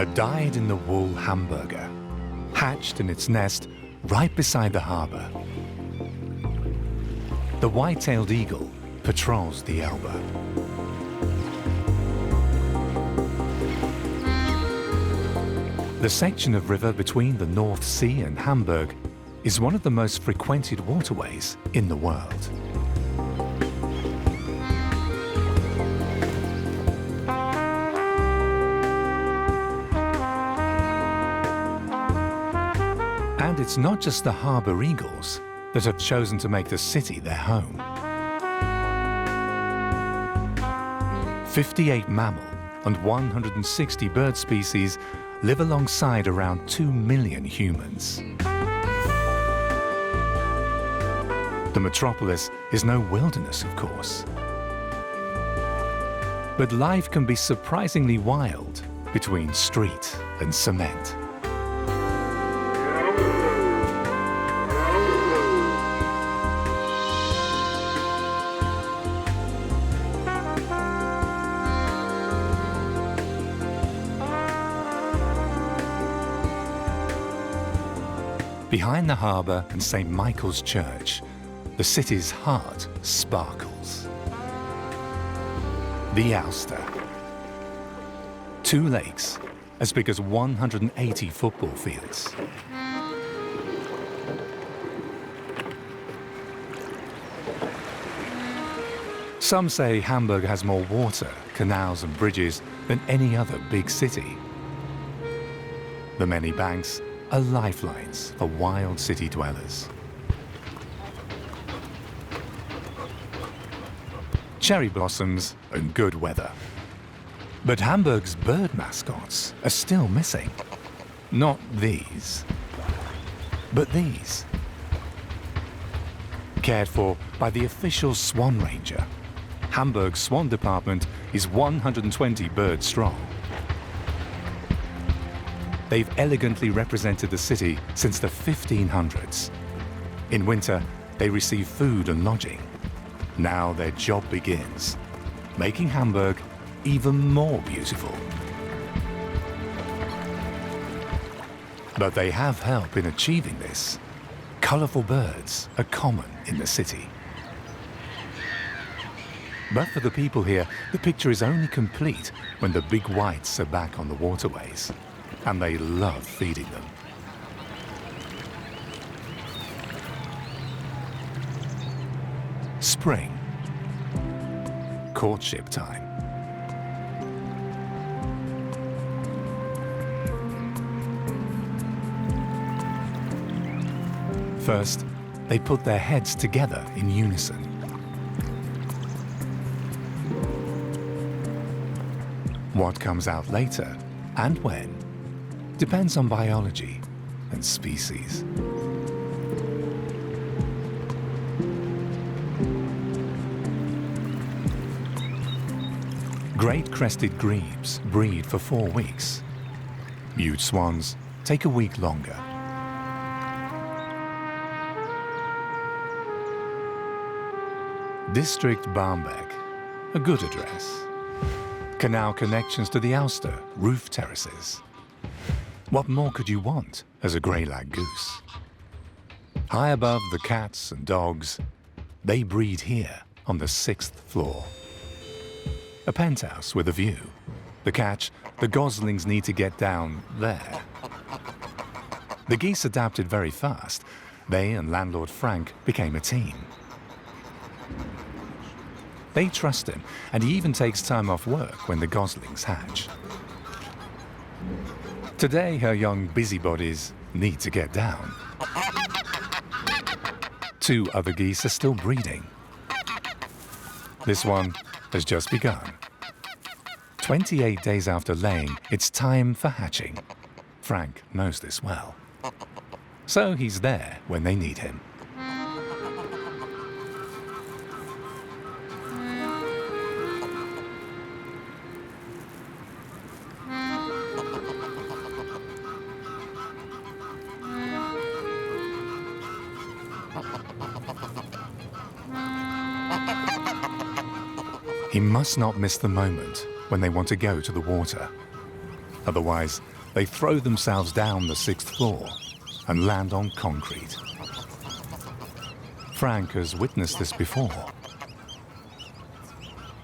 A dyed-in-the-wool hamburger, hatched in its nest right beside the harbour. The white-tailed eagle patrols the Elbe. The section of river between the North Sea and Hamburg is one of the most frequented waterways in the world. And it's not just the harbour eagles that have chosen to make the city their home. 58 mammal and 160 bird species live alongside around 2 million humans. The metropolis is no wilderness, of course. But life can be surprisingly wild between street and cement. Behind the harbour and St. Michael's Church, the city's heart sparkles. The Alster. 2 lakes, as big as 180 football fields. Some say Hamburg has more water, canals and bridges than any other big city. The many banks are lifelines for wild city dwellers. Cherry blossoms and good weather. But Hamburg's bird mascots are still missing. Not these, but these. Cared for by the official swan ranger. Hamburg's swan department is 120 birds strong. They've elegantly represented the city since the 1500s. In winter, they receive food and lodging. Now their job begins, making Hamburg even more beautiful. But they have help in achieving this. Colourful birds are common in the city. But for the people here, the picture is only complete when the big whites are back on the waterways. And they love feeding them. Spring. Courtship time. First, they put their heads together in unison. What comes out later, and when, depends on biology and species. Great crested grebes breed for 4 weeks. Mute swans take a week longer. District Barmbek, a good address. Canal connections to the Alster, roof terraces. What more could you want as a grey-lag goose? High above the cats and dogs, they breed here on the 6th floor. A penthouse with a view. The catch, the goslings need to get down there. The geese adapted very fast. They and landlord Frank became a team. They trust him, and he even takes time off work when the goslings hatch. Today, her young busybodies need to get down. 2 other geese are still breeding. This one has just begun. 28 days after laying, it's time for hatching. Frank knows this well. So he's there when they need him. He must not miss the moment when they want to go to the water. Otherwise, they throw themselves down the 6th floor and land on concrete. Frank has witnessed this before.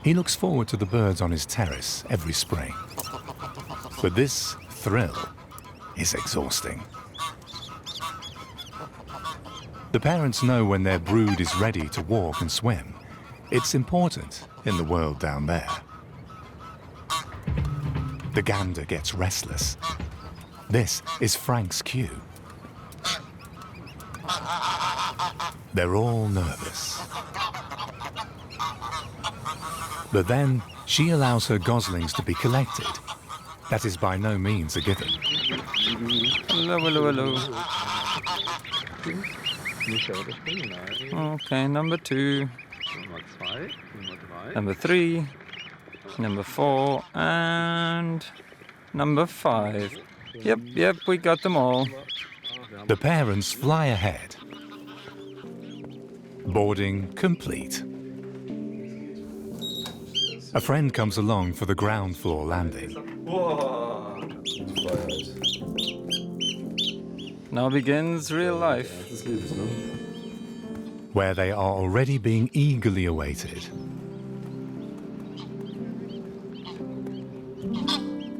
He looks forward to the birds on his terrace every spring. But this thrill is exhausting. The parents know when their brood is ready to walk and swim. It's important in the world down there. The gander gets restless. This is Frank's cue. They're all nervous. But then she allows her goslings to be collected. That is by no means a given. Hello, hello, hello. Okay, number 2. Number 3. Number 4. And number 5. Yep, we got them all. The parents fly ahead. Boarding complete. A friend comes along for the ground floor landing. Now begins real life. Where they are already being eagerly awaited.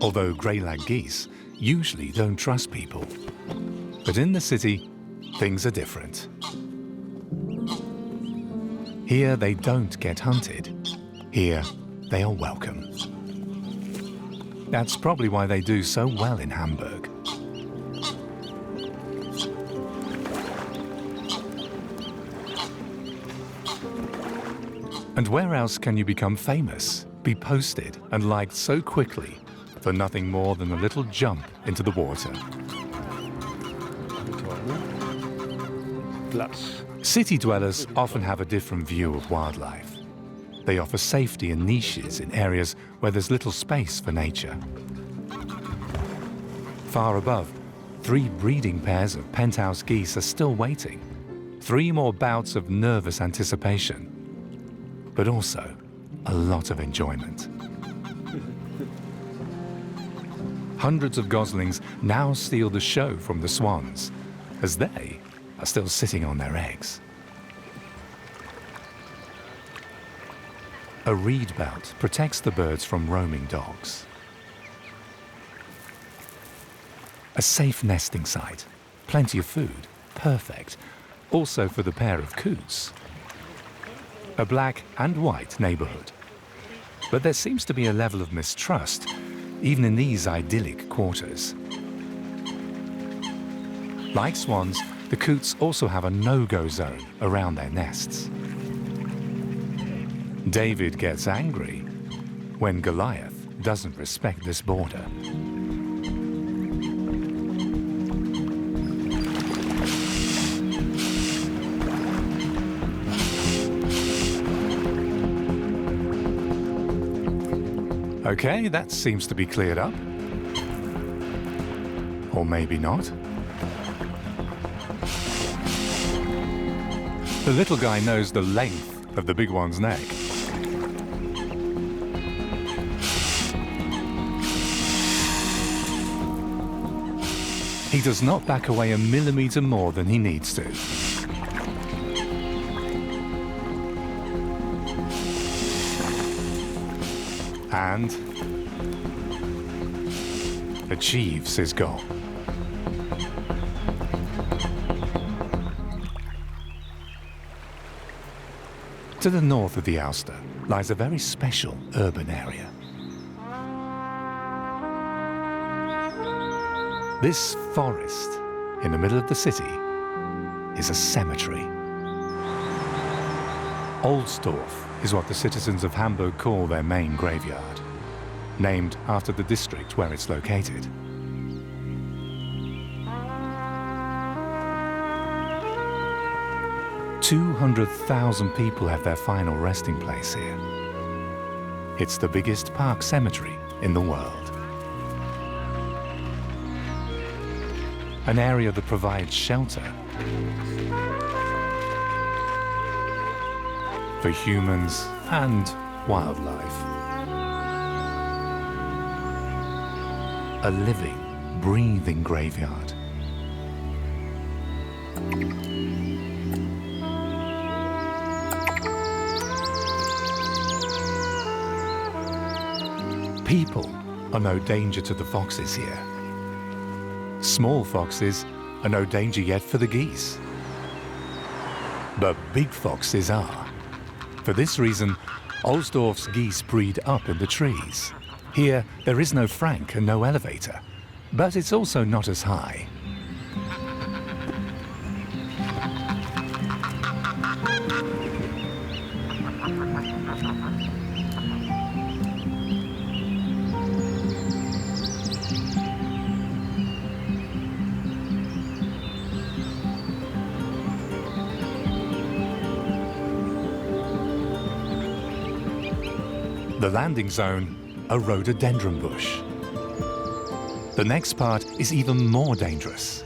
Although grey-lag geese usually don't trust people. But in the city, things are different. Here they don't get hunted. Here they are welcome. That's probably why they do so well in Hamburg. And where else can you become famous, be posted and liked so quickly for nothing more than a little jump into the water? City dwellers often have a different view of wildlife. They offer safety and niches in areas where there's little space for nature. Far above, 3 breeding pairs of penthouse geese are still waiting. 3 more bouts of nervous anticipation, but also a lot of enjoyment. Hundreds of goslings now steal the show from the swans, as they are still sitting on their eggs. A reed belt protects the birds from roaming dogs. A safe nesting site, plenty of food, perfect, also for the pair of coots. A black and white neighborhood. But there seems to be a level of mistrust, even in these idyllic quarters. Like swans, the coots also have a no-go zone around their nests. David gets angry when Goliath doesn't respect this border. Okay, that seems to be cleared up. Or maybe not. The little guy knows the length of the big one's neck. He does not back away a millimeter more than he needs to. And achieves his goal. To the north of the Elbe lies a very special urban area. This forest in the middle of the city is a cemetery. Ohlsdorf is what the citizens of Hamburg call their main graveyard, named after the district where it's located. "200,000 people have their final resting place here. It's the biggest park cemetery in the world. An area that provides shelter for humans and wildlife. A living, breathing graveyard. People are no danger to the foxes here. Small foxes are no danger yet for the geese. But big foxes are. For this reason, Ohlsdorf's geese breed up in the trees. Here, there is no frank and no elevator, but it's also not as high. The landing zone, a rhododendron bush. The next part is even more dangerous.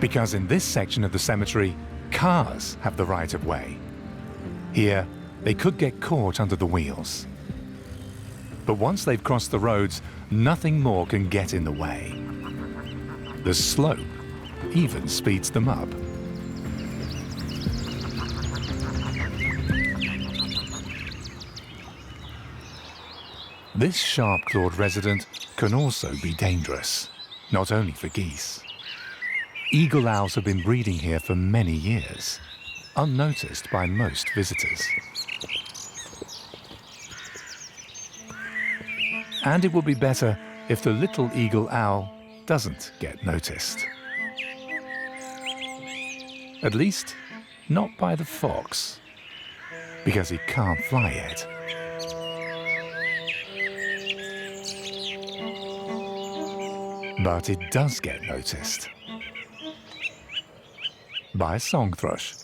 Because in this section of the cemetery, cars have the right of way. Here, they could get caught under the wheels. But once they've crossed the roads, nothing more can get in the way. The slope even speeds them up. This sharp-clawed resident can also be dangerous, not only for geese. Eagle owls have been breeding here for many years, unnoticed by most visitors. And it would be better if the little eagle owl doesn't get noticed. At least, not by the fox, because he can't fly yet. But it does get noticed by a song thrush.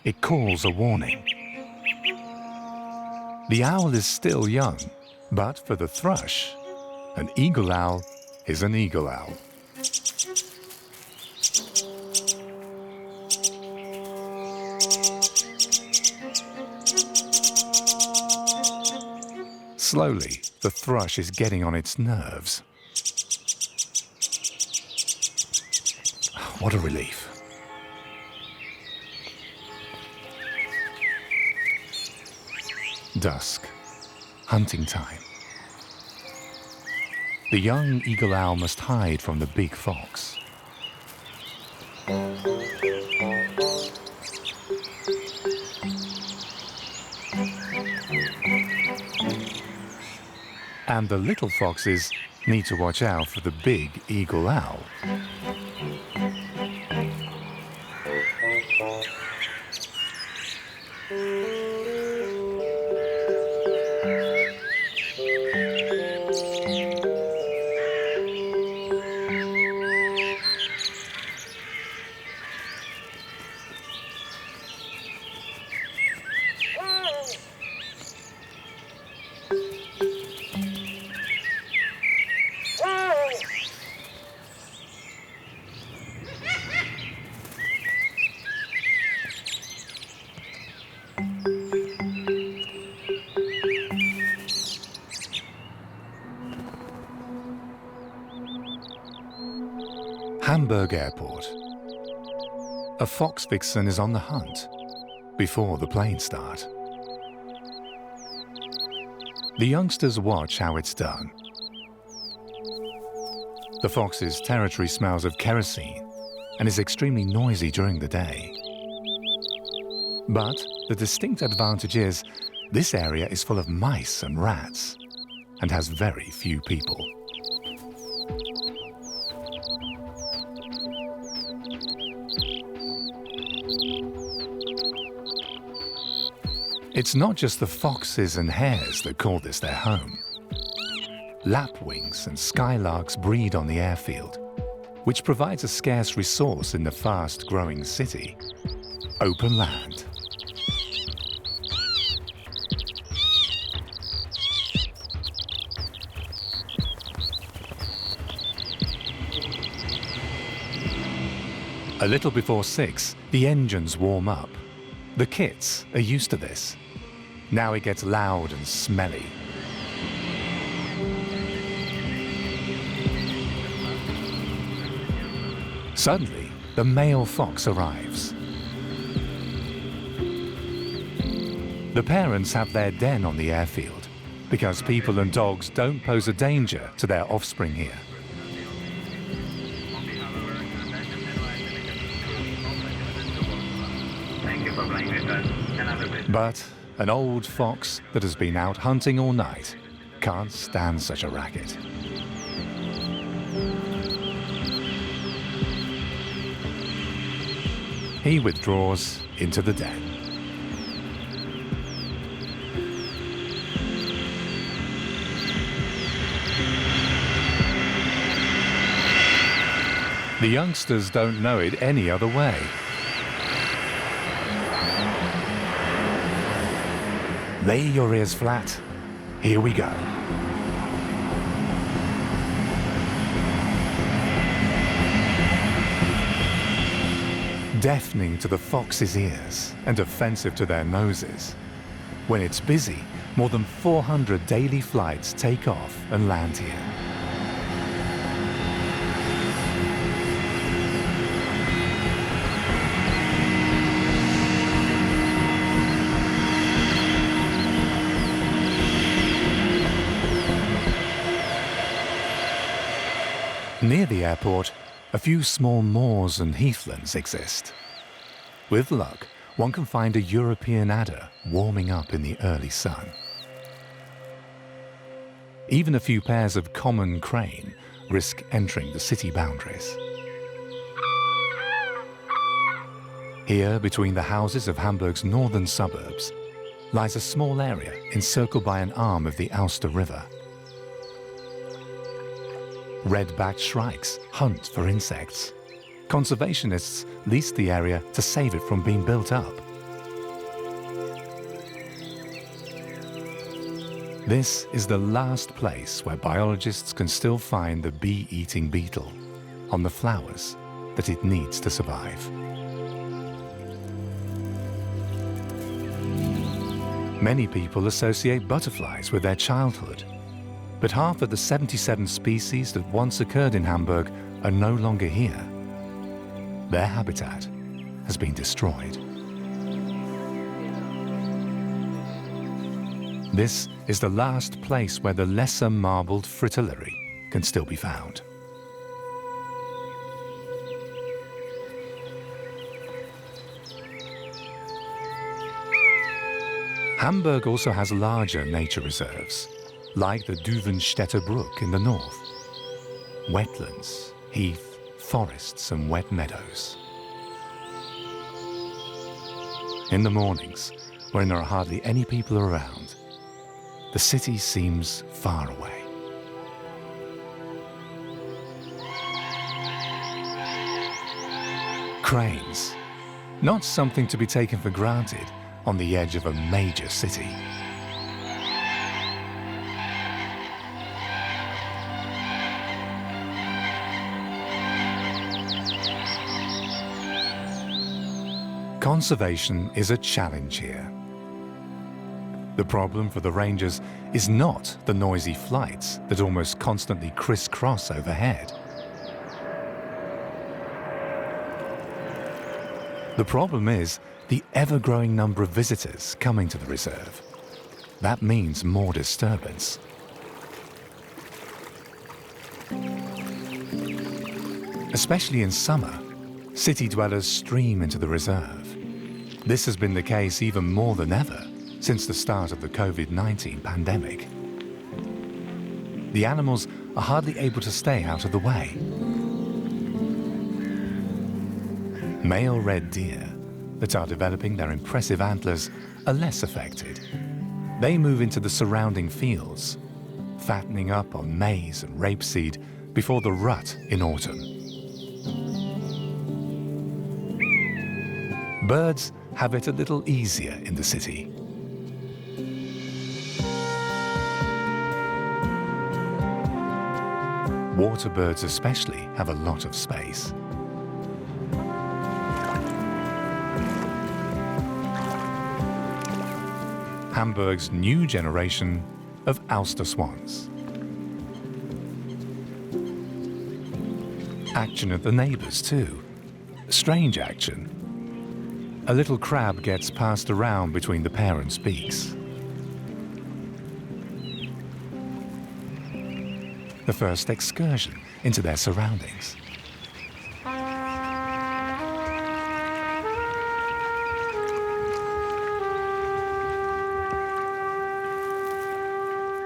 It calls a warning. The owl is still young, but for the thrush, an eagle owl is an eagle owl. Slowly, the thrush is getting on its nerves. What a relief. Dusk, hunting time. The young eagle owl must hide from the big fox. And the little foxes need to watch out for the big eagle owl. Hamburg Airport. A fox vixen is on the hunt before the planes start. The youngsters watch how it's done. The fox's territory smells of kerosene and is extremely noisy during the day. But the distinct advantage is this area is full of mice and rats and has very few people. It's not just the foxes and hares that call this their home. Lapwings and skylarks breed on the airfield, which provides a scarce resource in the fast-growing city: open land. A little before 6, the engines warm up. The kits are used to this. Now it gets loud and smelly. Suddenly, the male fox arrives. The parents have their den on the airfield because people and dogs don't pose a danger to their offspring here. But an old fox that has been out hunting all night can't stand such a racket. He withdraws into the den. The youngsters don't know it any other way. Lay your ears flat. Here we go. Deafening to the fox's ears and offensive to their noses. When it's busy, more than 400 daily flights take off and land here. Near the airport, a few small moors and heathlands exist. With luck, one can find a European adder warming up in the early sun. Even a few pairs of common crane risk entering the city boundaries. Here, between the houses of Hamburg's northern suburbs, lies a small area encircled by an arm of the Elbe River. Red-backed shrikes hunt for insects. Conservationists lease the area to save it from being built up. This is the last place where biologists can still find the bee-eating beetle on the flowers that it needs to survive. Many people associate butterflies with their childhood. But half of the 77 species that once occurred in Hamburg are no longer here. Their habitat has been destroyed. This is the last place where the lesser marbled fritillary can still be found. Hamburg also has larger nature reserves, like the Duvenstetter Brook in the north. Wetlands, heath, forests and wet meadows. In the mornings, when there are hardly any people around, the city seems far away. Cranes, not something to be taken for granted on the edge of a major city. Conservation is a challenge here. The problem for the rangers is not the noisy flights that almost constantly crisscross overhead. The problem is the ever-growing number of visitors coming to the reserve. That means more disturbance. Especially in summer, city dwellers stream into the reserve. This has been the case even more than ever since the start of the COVID-19 pandemic. The animals are hardly able to stay out of the way. Male red deer that are developing their impressive antlers are less affected. They move into the surrounding fields, fattening up on maize and rapeseed before the rut in autumn. Birds have it a little easier in the city. Water birds especially have a lot of space. Hamburg's new generation of Ulster swans. Action at the neighbours too. Strange action. A little crab gets passed around between the parents' beaks. The first excursion into their surroundings.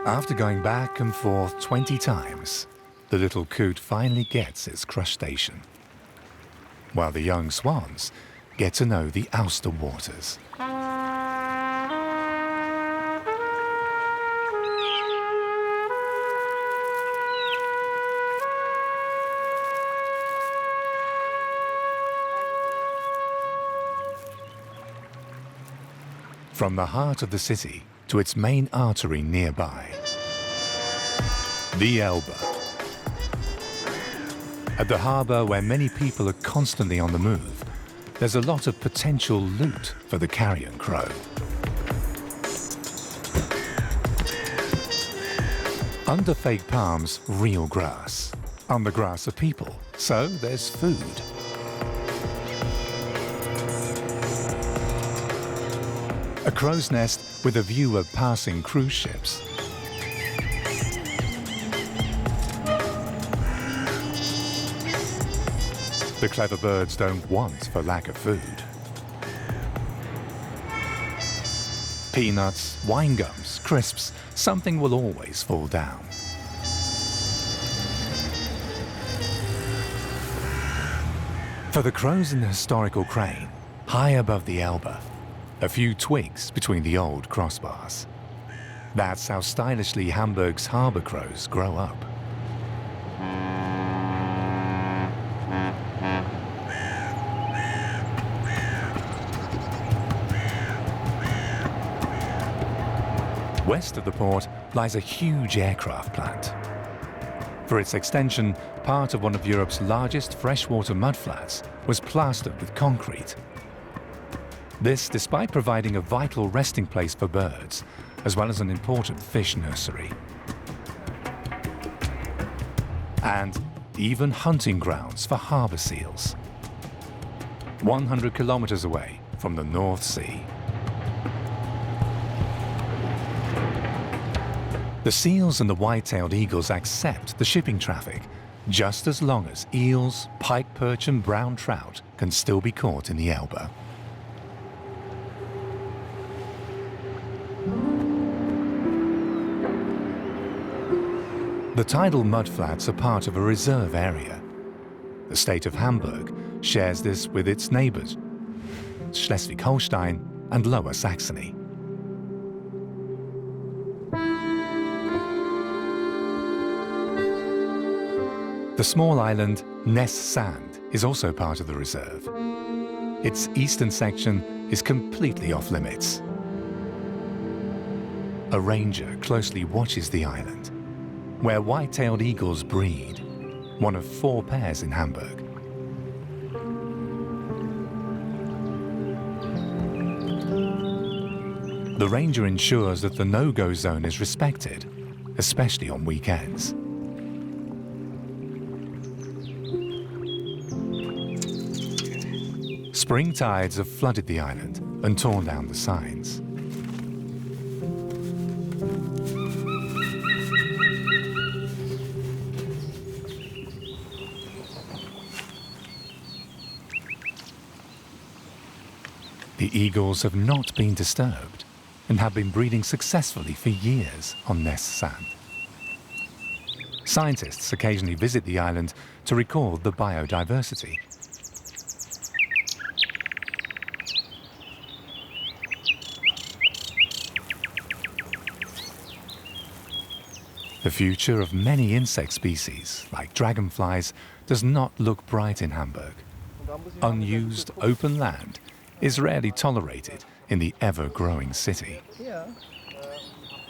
After going back and forth 20 times, the little coot finally gets its crustacean, while the young swans get to know the Ulster waters. From the heart of the city to its main artery nearby, the Elbe. At the harbour, where many people are constantly on the move, there's a lot of potential loot for the carrion crow. Under fake palms, real grass. On the grass are people, so there's food. A crow's nest with a view of passing cruise ships. The clever birds don't want for lack of food. Peanuts, wine gums, crisps, something will always fall down. For the crows in the historical crane, high above the Elbe, a few twigs between the old crossbars. That's how stylishly Hamburg's harbour crows grow up. West of the port lies a huge aircraft plant. For its extension, part of one of Europe's largest freshwater mudflats was plastered with concrete. This despite providing a vital resting place for birds, as well as an important fish nursery. And even hunting grounds for harbour seals. 100 kilometers away from the North Sea. The seals and the white-tailed eagles accept the shipping traffic, just as long as eels, pike perch and brown trout can still be caught in the Elbe. The tidal mudflats are part of a reserve area. The state of Hamburg shares this with its neighbours, Schleswig-Holstein and Lower Saxony. The small island Ness Sand is also part of the reserve. Its eastern section is completely off limits. A ranger closely watches the island, where white-tailed eagles breed, one of 4 pairs in Hamburg. The ranger ensures that the no-go zone is respected, especially on weekends. Spring tides have flooded the island and torn down the signs. The eagles have not been disturbed and have been breeding successfully for years on Ness Sand. Scientists occasionally visit the island to record the biodiversity. The future of many insect species, like dragonflies, does not look bright in Hamburg. Unused open land is rarely tolerated in the ever-growing city.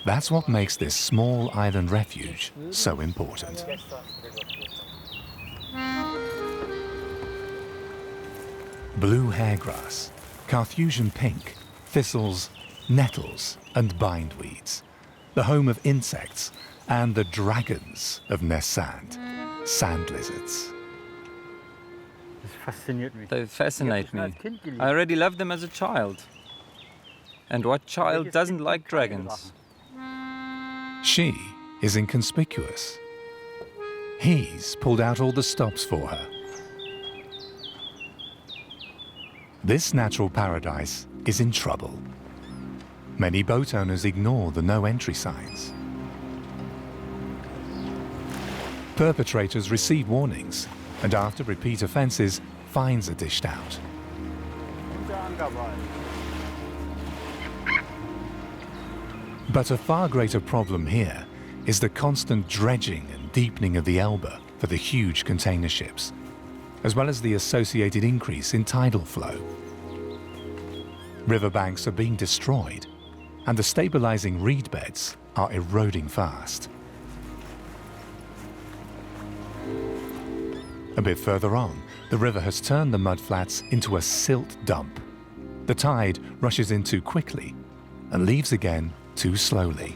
That's what makes this small island refuge so important. Blue hairgrass, Carthusian pink, thistles, nettles and bindweeds, the home of insects and the dragons of Nessand, sand lizards. They fascinate me. I already loved them as a child. And what child doesn't like dragons? She is inconspicuous. He's pulled out all the stops for her. This natural paradise is in trouble. Many boat owners ignore the no entry signs. Perpetrators receive warnings, and after repeat offences, fines are dished out. But a far greater problem here is the constant dredging and deepening of the Elbe for the huge container ships, as well as the associated increase in tidal flow. Riverbanks are being destroyed, and the stabilizing reed beds are eroding fast. A bit further on, the river has turned the mudflats into a silt dump. The tide rushes in too quickly and leaves again too slowly.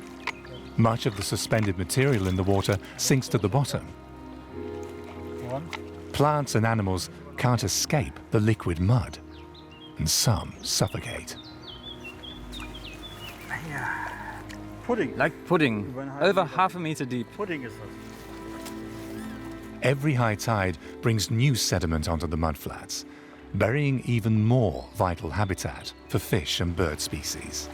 Much of the suspended material in the water sinks to the bottom. Plants and animals can't escape the liquid mud, and some suffocate. Pudding. Like pudding, over half a meter deep. Pudding is das. Every high tide brings new sediment onto the mudflats, burying even more vital habitat for fish and bird species.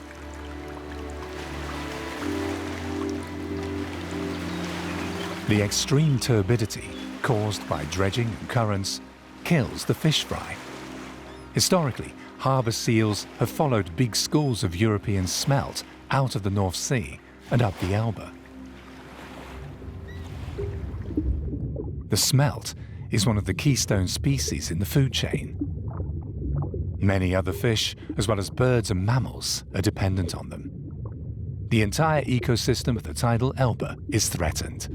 The extreme turbidity caused by dredging and currents kills the fish fry. Historically, harbour seals have followed big schools of European smelt out of the North Sea and up the Elbe. The smelt is one of the keystone species in the food chain. Many other fish, as well as birds and mammals, are dependent on them. The entire ecosystem of the tidal Elbe is threatened.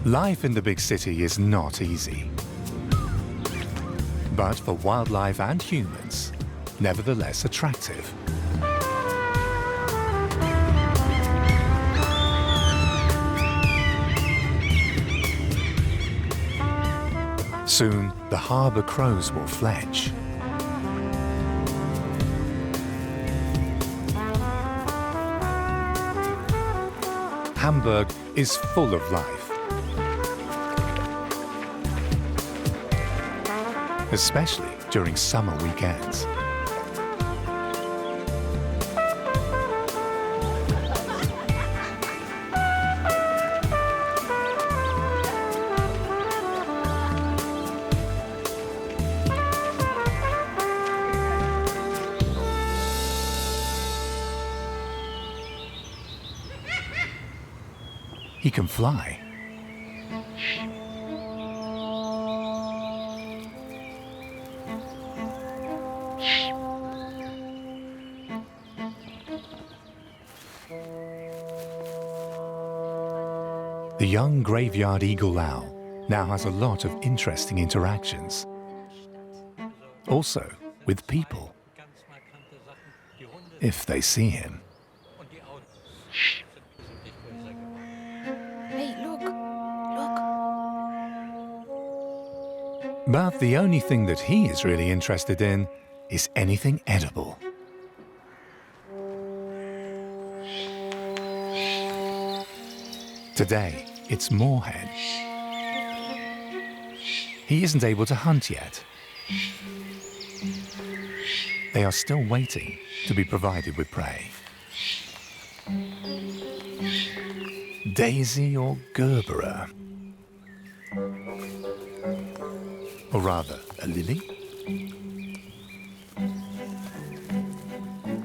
Life in the big city is not easy. But for wildlife and humans, nevertheless attractive. Soon, the harbour crows will fledge. Hamburg is full of life, especially during summer weekends. He can fly. The young graveyard eagle owl now has a lot of interesting interactions. Also with people, if they see him. Hey, look! Look! But the only thing that he is really interested in is anything edible. Today, it's moorhen. He isn't able to hunt yet. They are still waiting to be provided with prey. Daisy or gerbera? Or rather, a lily?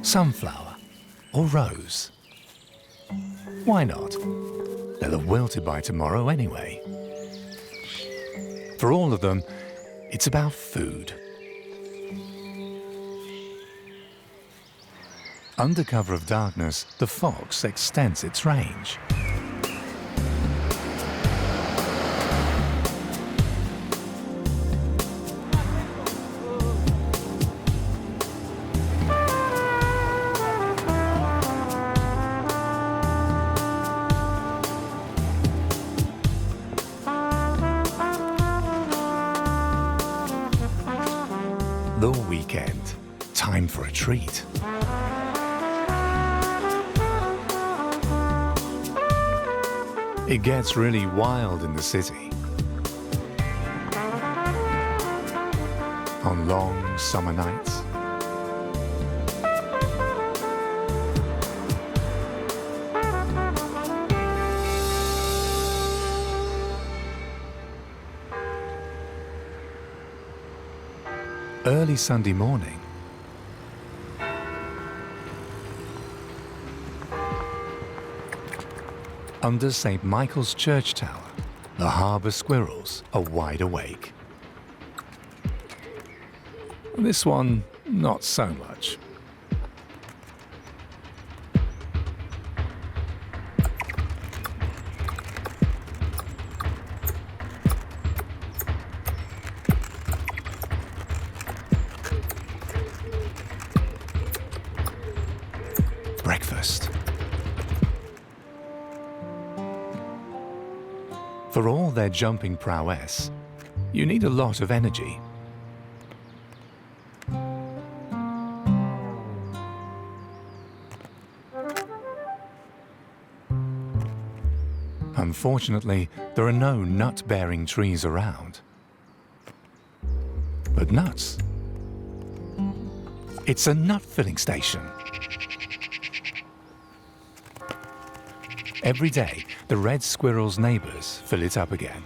Sunflower or rose? Why not? They'll have wilted by tomorrow anyway. For all of them, it's about food. Under cover of darkness, the fox extends its range. The weekend. Time for a treat. It gets really wild in the city. On long summer nights. Early Sunday morning. Under St. Michael's Church Tower, the harbour squirrels are wide awake. This one, not so much. Breakfast. For all their jumping prowess, you need a lot of energy. Unfortunately, there are no nut-bearing trees around. But nuts. It's a nut-filling station. Every day, the red squirrel's neighbors fill it up again.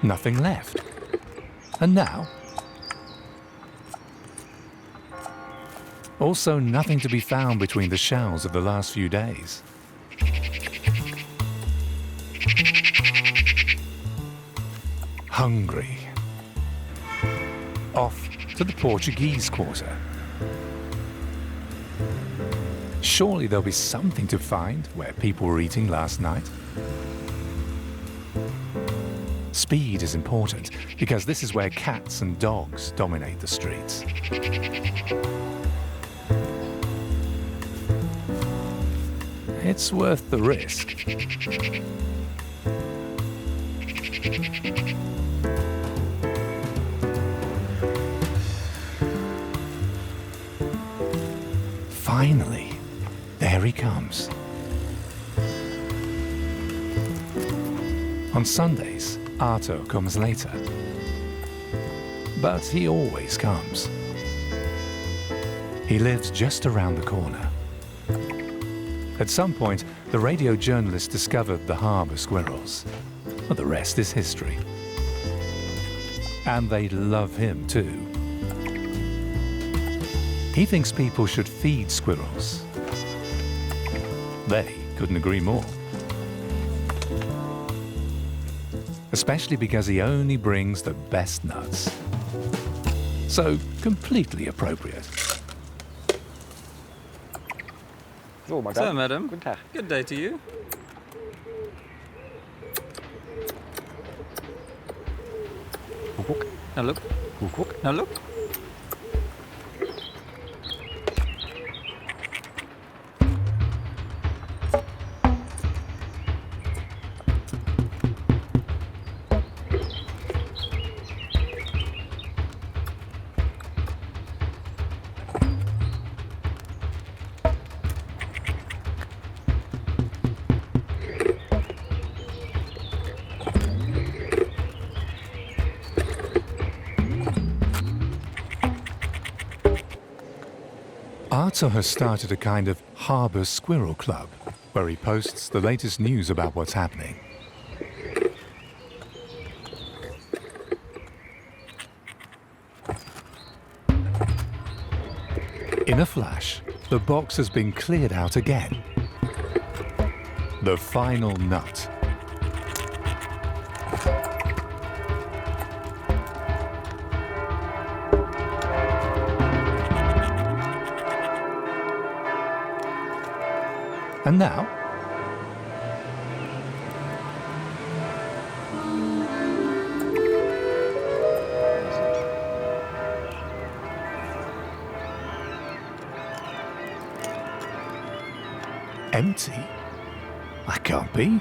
Nothing left. And now? Also, nothing to be found between the shells of the last few days. Hungry. Off to the Portuguese Quarter. Surely there'll be something to find where people were eating last night. Speed is important because this is where cats and dogs dominate the streets. It's worth the risk. Finally, there he comes. On Sundays, Arto comes later. But he always comes. He lives just around the corner. At some point, the radio journalist discovered the harbour squirrels. But the rest is history. And they love him too. He thinks people should feed squirrels. They couldn't agree more. Especially because he only brings the best nuts. So, completely appropriate. So, madam. So, madam, Guten Tag. good day to you. Kuckuck. Now look, Kuckuck. now look. Arto has started a kind of harbour squirrel club, where he posts the latest news about what's happening. In a flash, the box has been cleared out again. The final nut. And now, empty? That can't be.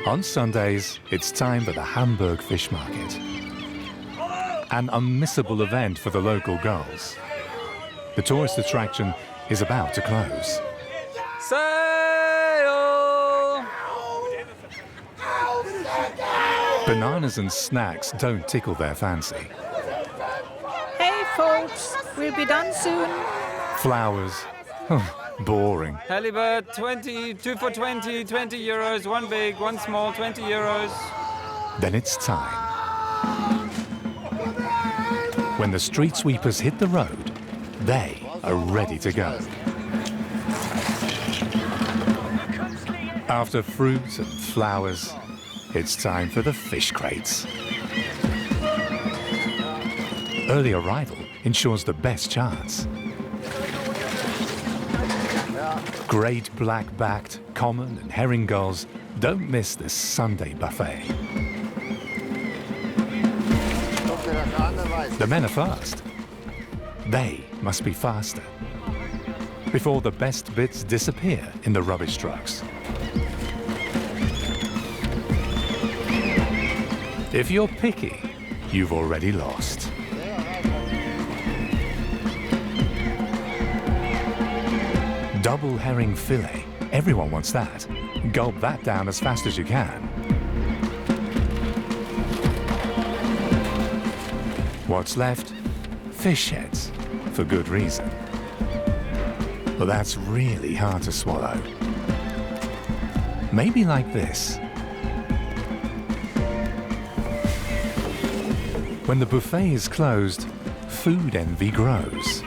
On Sundays, it's time for the Hamburg fish market. An unmissable event for the local gulls. The tourist attraction is about to close. Sail! Bananas and snacks don't tickle their fancy. Hey folks, we'll be done soon. Flowers, boring. Halibut, 20, 2 for 20, 20 euros, one big, one small, 20 euros. Then it's time. When the street sweepers hit the road, they are ready to go. After fruit and flowers, it's time for the fish crates. Early arrival ensures the best chance. Great black-backed, common and herring gulls don't miss this Sunday buffet. The men are fast. They must be faster before the best bits disappear in the rubbish trucks. If you're picky, you've already lost. Double herring fillet. Everyone wants that. Gulp that down as fast as you can. What's left? Fish heads, for good reason. But that's really hard to swallow. Maybe like this. When the buffet is closed, food envy grows.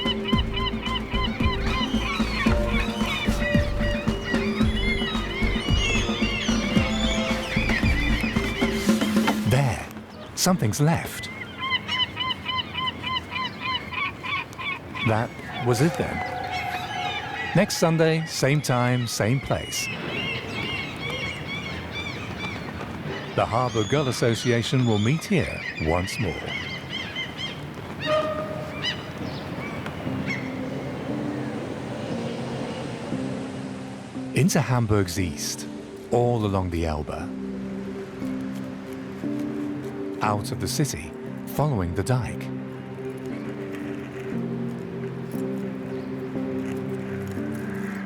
There, something's left. That was it then. Next Sunday, same time, same place. The Harbour Gull Association will meet here once more. Into Hamburg's east, all along the Elbe. Out of the city, following the dike.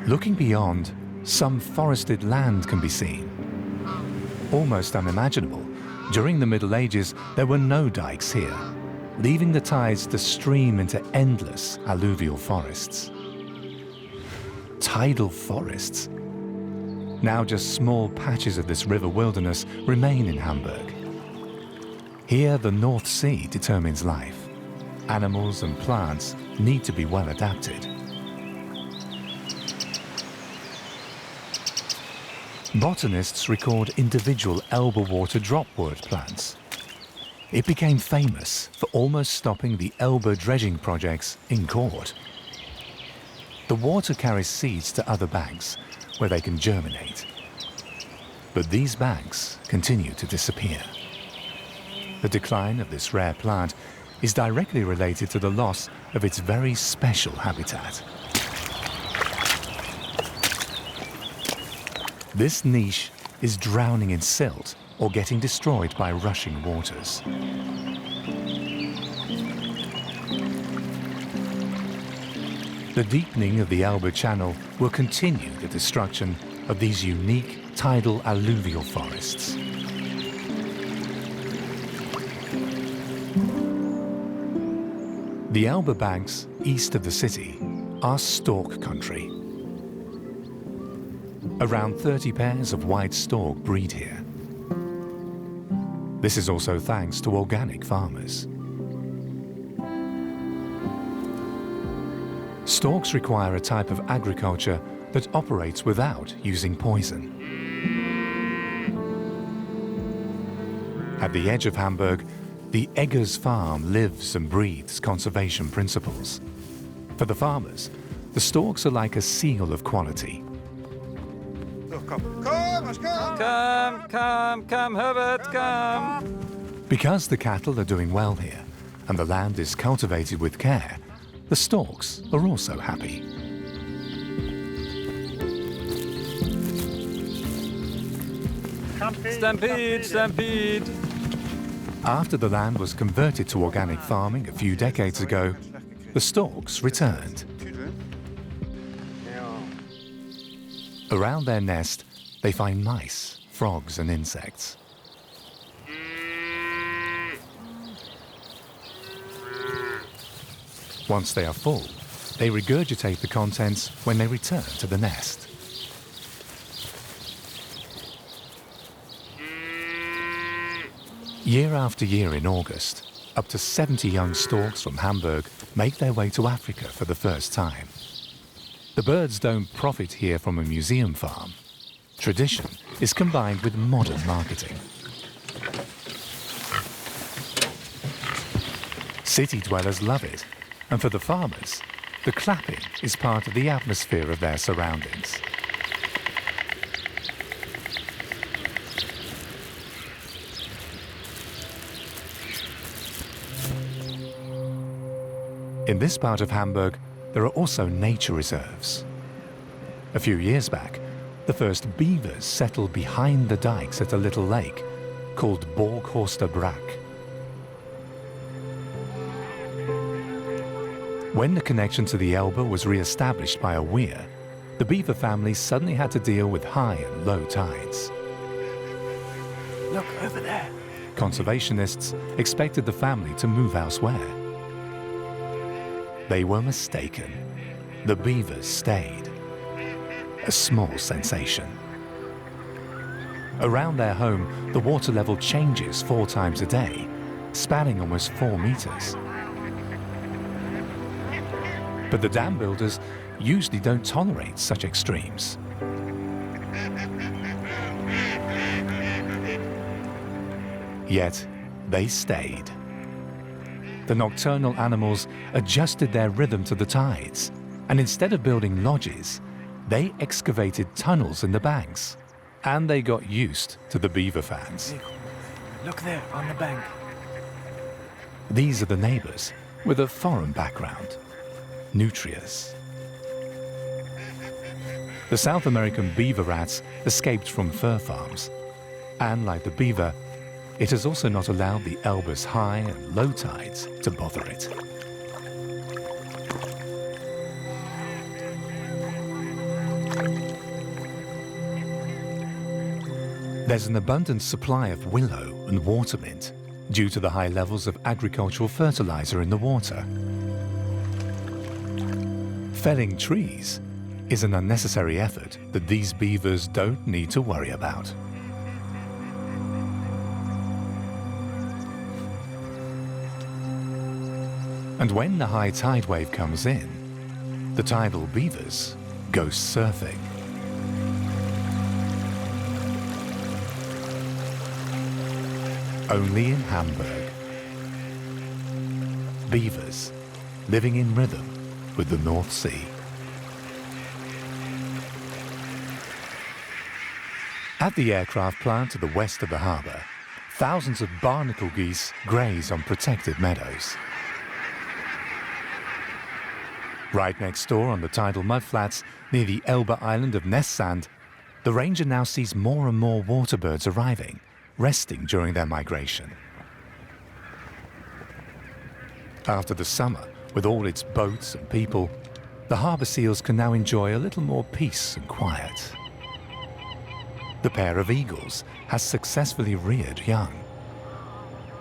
Looking beyond, some forested land can be seen. Almost unimaginable. During the Middle Ages, there were no dikes here, leaving the tides to stream into endless alluvial forests. Tidal forests. Now just small patches of this river wilderness remain in Hamburg. Here, the North Sea determines life. Animals and plants need to be well adapted. Botanists record individual Elbe water dropwort plants. It became famous for almost stopping the Elbe dredging projects in court. The water carries seeds to other banks where they can germinate. But these banks continue to disappear. The decline of this rare plant is directly related to the loss of its very special habitat. This niche is drowning in silt or getting destroyed by rushing waters. The deepening of the Elbe Channel will continue the destruction of these unique tidal alluvial forests. The Elbe banks east of the city are stork country. Around 30 pairs of white stork breed here. This is also thanks to organic farmers. Storks require a type of agriculture that operates without using poison. At the edge of Hamburg, the Eggers farm lives and breathes conservation principles. For the farmers, the storks are like a seal of quality. Come, Herbert, come. Because the cattle are doing well here and the land is cultivated with care, the storks are also happy. Stampede, stampede. After the land was converted to organic farming a few decades ago, the storks returned. Around their nest, they find mice, frogs and insects. Once they are full, they regurgitate the contents when they return to the nest. Year after year in August, up to 70 young storks from Hamburg make their way to Africa for the first time. The birds don't profit here from a museum farm. Tradition is combined with modern marketing. City dwellers love it, and for the farmers, the clapping is part of the atmosphere of their surroundings. In this part of Hamburg, there are also nature reserves. A few years back, the first beavers settled behind the dikes at a little lake called Borghorster Brack. When the connection to the Elbe was re-established by a weir, the beaver families suddenly had to deal with high and low tides. Look, over there. Conservationists expected the family to move elsewhere. They were mistaken. The beavers stayed. A small sensation. Around their home, the water level changes 4 times a day, spanning almost 4 meters. But the dam builders usually don't tolerate such extremes. Yet, they stayed. The nocturnal animals adjusted their rhythm to the tides, and instead of building lodges, they excavated tunnels in the banks, and they got used to the beaver fans. Look there, on the bank. These are the neighbors with a foreign background, nutrias. The South American beaver rats escaped from fur farms, and like the beaver, it has also not allowed the Elbe's high and low tides to bother it. There's an abundant supply of willow and watermint due to the high levels of agricultural fertilizer in the water. Felling trees is an unnecessary effort that these beavers don't need to worry about. And when the high tide wave comes in, the tidal beavers go surfing. Only in Hamburg. Beavers living in rhythm with the North Sea. At the aircraft plant to the west of the harbour, thousands of barnacle geese graze on protected meadows. Right next door on the tidal mudflats near the Elbe island of Nestsand, the ranger now sees more and more water birds arriving, resting during their migration. After the summer, with all its boats and people, the harbour seals can now enjoy a little more peace and quiet. The pair of eagles has successfully reared young.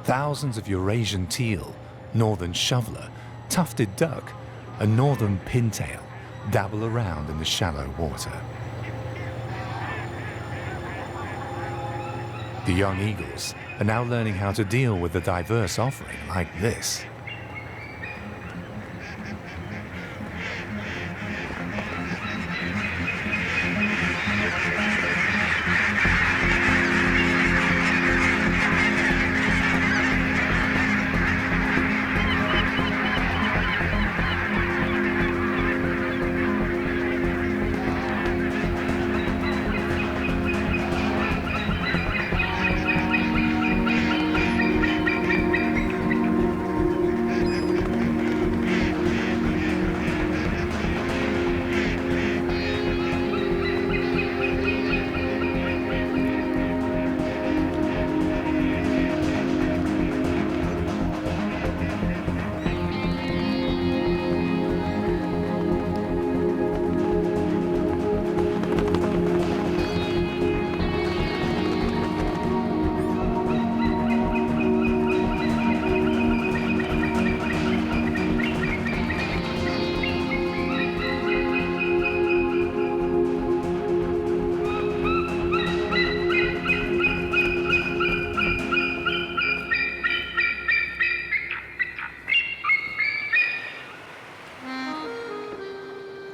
Thousands of Eurasian teal, northern shoveler, tufted duck, and northern pintail dabble around in the shallow water. The young eagles are now learning how to deal with a diverse offering like this.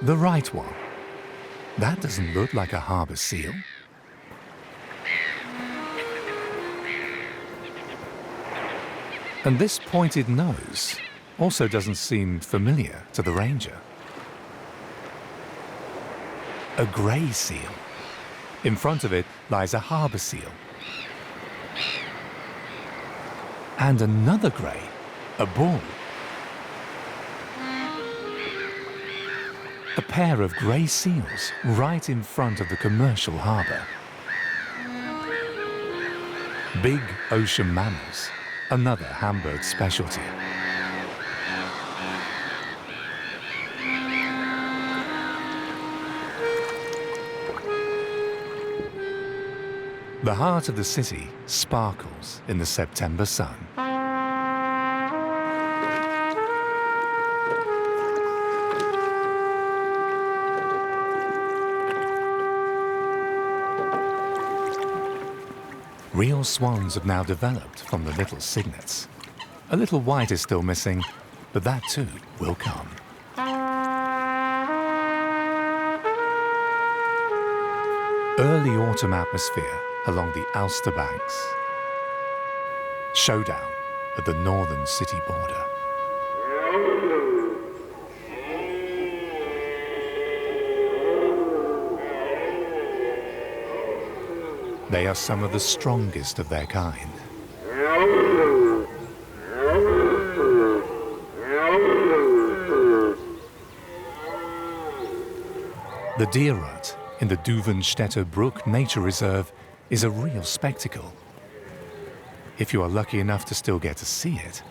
The right one. That doesn't look like a harbour seal. And this pointed nose also doesn't seem familiar to the ranger. A grey seal. In front of it lies a harbour seal. And another grey, a bull. A pair of grey seals right in front of the commercial harbour. Big ocean mammals, another Hamburg specialty. The heart of the city sparkles in the September sun. Real swans have now developed from the little cygnets. A little white is still missing, but that too will come. Early autumn atmosphere along the Elbe banks. Showdown at the northern city border. They are some of the strongest of their kind. The deer rut in the Duvenstetter Brook Nature Reserve is a real spectacle. If you are lucky enough to still get to see it,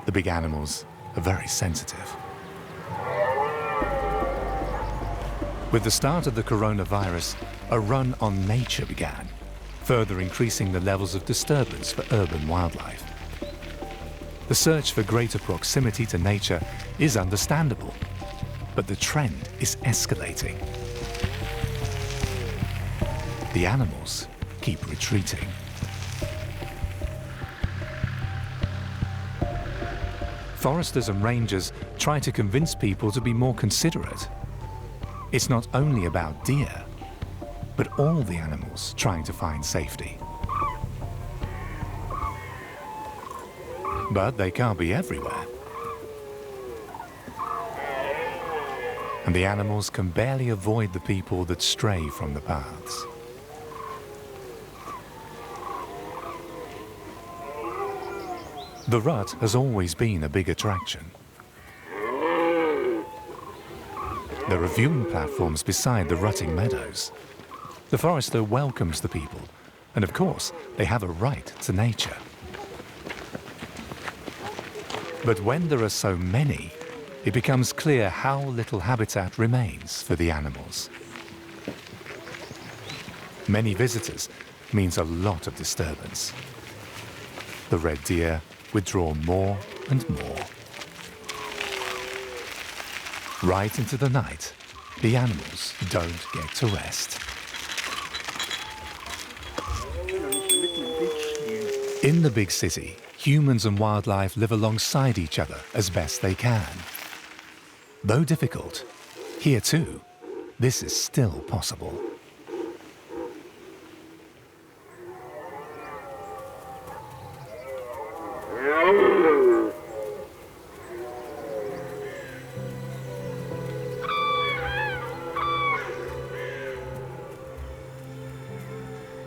the big animals are very sensitive. With the start of the coronavirus, a run on nature began, further increasing the levels of disturbance for urban wildlife. The search for greater proximity to nature is understandable, but the trend is escalating. The animals keep retreating. Foresters and rangers try to convince people to be more considerate. It's not only about deer, but all the animals trying to find safety. But they can't be everywhere. And the animals can barely avoid the people that stray from the paths. The rut has always been a big attraction. There are viewing platforms beside the rutting meadows. The forester welcomes the people, and of course, they have a right to nature. But when there are so many, it becomes clear how little habitat remains for the animals. Many visitors means a lot of disturbance. The red deer withdraw more and more. Right into the night, the animals don't get to rest. In the big city, humans and wildlife live alongside each other as best they can. Though difficult, here too, this is still possible.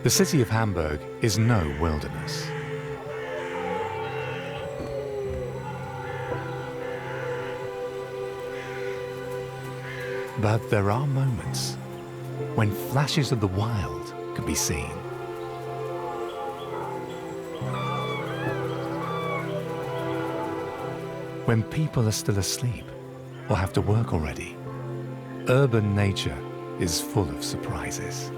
The city of Hamburg is no wilderness. But there are moments when flashes of the wild can be seen. When people are still asleep or have to work already, urban nature is full of surprises.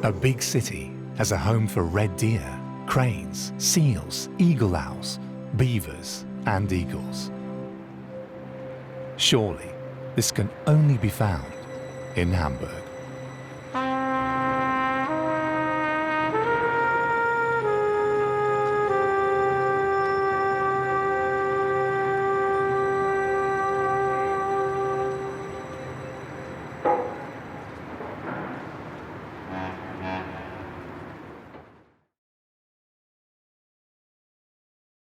A big city as a home for red deer, cranes, seals, eagle owls, beavers, and eagles. Surely, this can only be found in Hamburg.